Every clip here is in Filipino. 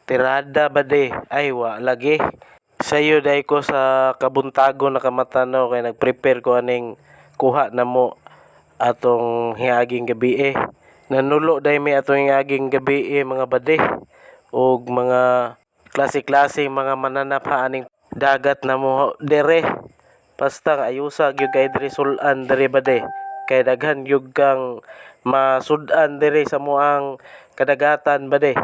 Tirada ba de? Ay, wa lagi. Sayo day ko sa kabuntago na kamatanaw kay nag-prepare ko aning kuha na mo atong hiaging gabi eh. Nanulo day mi atong hiaging gabi mga bade. Og mga klase-klase mga mananap ha aning dagat na mo dere. Basta ayusa gyud kay diri sulan dere bade. Kay daghan gyud kang masud-an dere sa moang kadagatan bade.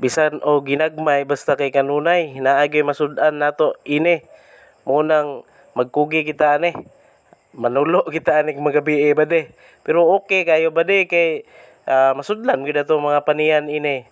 Bisan o ginagmay basta kay kanunay naagay masud-an nato ini munang magkugi kita ani manulo kita aning magabi bade pero okay kayo bade kay masudlan gid ato mga panian ini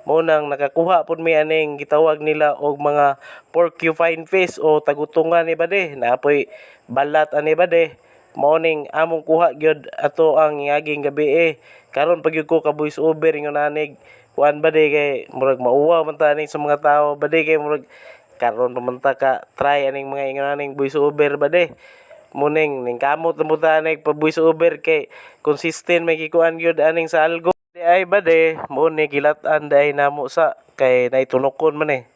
munang nakakuha pud mi aning gitawag nila og mga porcupine fish o tagutungan ni bade naapoy balat ani bade mao ning among kuha gyud ato ang yaging gabi karon pag gyud ko ka voice over ingon anig kuan bade kay murag mauwaw man ta ning sa mga tao bade kay murag karon pa man ta ka try aning mga ingon aning voice over bade muning ning kamot na mo ta aning pa voice over kay consistent may gikuan gyud aning sa algo ay bade mo ni gilat-an day namo sa kay naitunokon man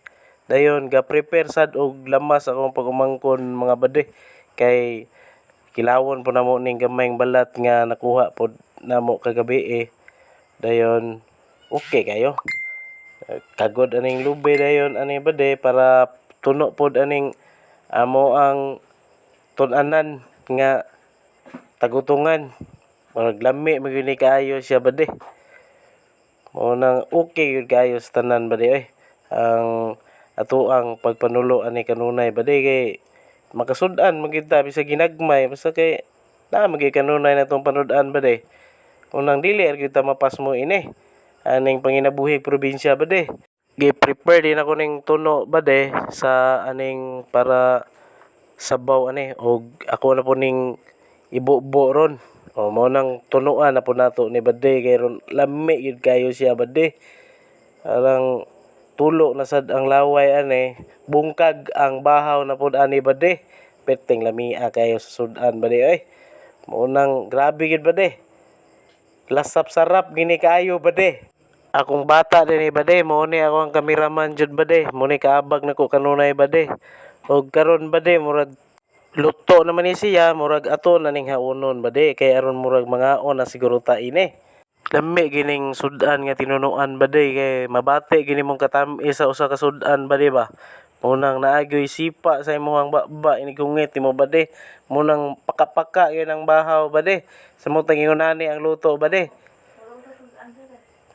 dayon ga prepare sad og lamas akong pagumangkon mga bade kay kilawon po namo ning gamayng balat nga nakuha pod namo kagabi dayon okay kayo kagod aning lubay dayon ani bade para tuno pod aning amo ang tun-anan nga tagutungan murag lami magyud kaayo siya bade mao nang okay gyud kaayo sa tanan bade ang ato ang pagpanulo ani kanunay bade kay makasud-an magyud ta bisag ginagmay basta kay na magyud kanunay natong panud-an bade unang dili gyud ta mapasmo ini aning panginabuhig probinsya bade gi-prepare din ako ning tuno bade sa aning para sabaw ani og ako na po ning ibubo ron o mao nang tunuan na po nato ni bade kay ron lami gyud kayo siya bade arang tulo na sad ang laway ani bungkag ang bahaw na pod ani bade perting lamia kayo sa sudan bade mao nang grabe gyud bade lasap sarap gini kayo bade akong bata din bade mo ni ako ang cameraman jud bade mo ni kaabag nako kanunay bade og karon bade murag luto naman ni siya murag ato na ning haunon bade kay aron murag mangaon na siguro ta ini lami gining sudan nga tinunuan bade kay mabati gini mong katami sa usa ka sudan bade ba munang naagyoy sipa sa imong baba ini gungit mo bade munang pakapaka gyud ang bahaw bade sa mo tangingonani ang luto bade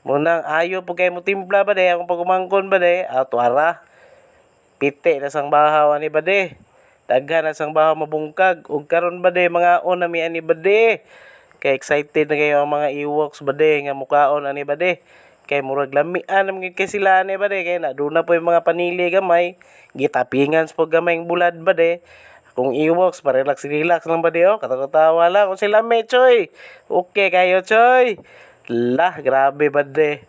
munang ayo po kay mo timpla bade akong pagumangkon bade tuara piti na sang bahaw ani bade daghan na sang bahaw mabungkag ug karon bade mga on na mi ani bade kay excited na kayo ang mga iwoks bade nga mukaon ani bade kay murag lamian naman kay sila ani bade kay naduna po yung mga panili gamay gitapingan sa gamayng bulad bade kung iwoks para relax lang bade katawa lang kung sila me choy okay kayo choy lah, grabe bade.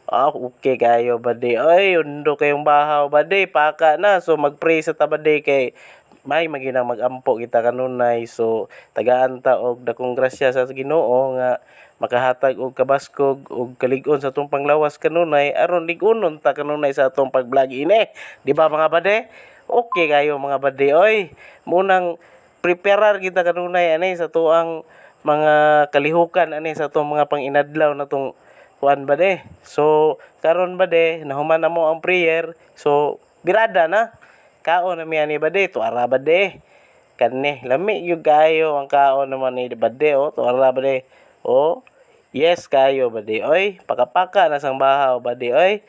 Okay kayo bade. Ay, undo kayong bahaw bade. Paka na. So, mag-pray sa tabade kay may maginang mag-ampo kita kanunay. So, tagaan ta og dakong grasya sa Ginoo nga makahatag og kabaskog og kalig-on sa atong panglawas kanunay aron lig-unon ta kanunay sa atong pag-vlog ini. Di ba mga bade? Okay kayo mga bade. Oy, munang preparar kita kanunay ani sa tuang mga kalihukan ani sa itong mga panginadlaw na itong kuan bade. So, karon bade, nahuman na mo ang prayer. So, birada na. Kaon na mi ani bade, tuara bade. Kani, lami yung kayo ang kaon naman ni bade, tuara bade. Yes kayo bade. Oy, pakapaka na sang bahaw bade. Oy,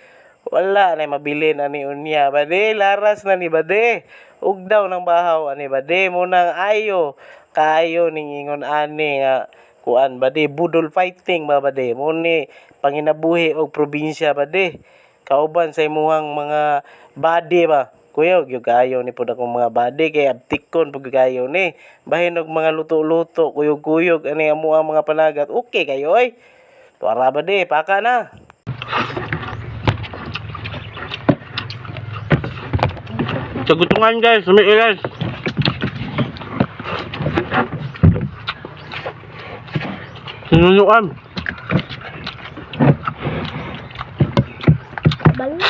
wala na mabilin ani unya bade. Laras na ni bade. Ugdaw ng bahaw ani bade. Munang ayo kayo ning ingon ani nga kuan bade budol fighting ba bade mo ni panginabuhi og probinsya bade kauban sa imuhang mga bade ba kuya gyud kayo ni pud akong mga bade kay abtikon pud kayo ni bahin og mga luto-luto kuyog-kuyog ani amo ang mga panagat okay kayo tuara bade paka na Tagutungan guys, sumi guys. Sinunuan. Balik.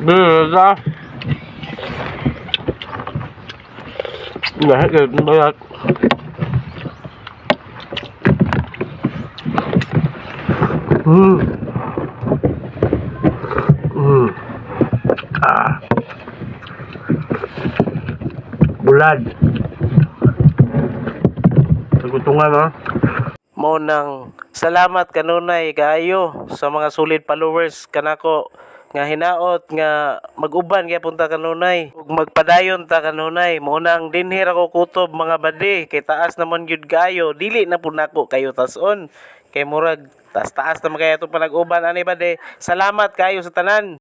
Bisa. Lahit kayo bayat. Bulad. Nagutungan ha. Mo nang salamat kanunay kaayo sa mga solid followers kanako nga hinaot nga mag-uban kay punta kanunay ug magpadayon ta kanunay mo nang dinhi ra ko kutob mga bade kay taas naman gyud kayo dili na pud nako kayo tas-on kay murag taas-taas naman kayo itong panag-uban ani bade. Salamat kayo sa tanan.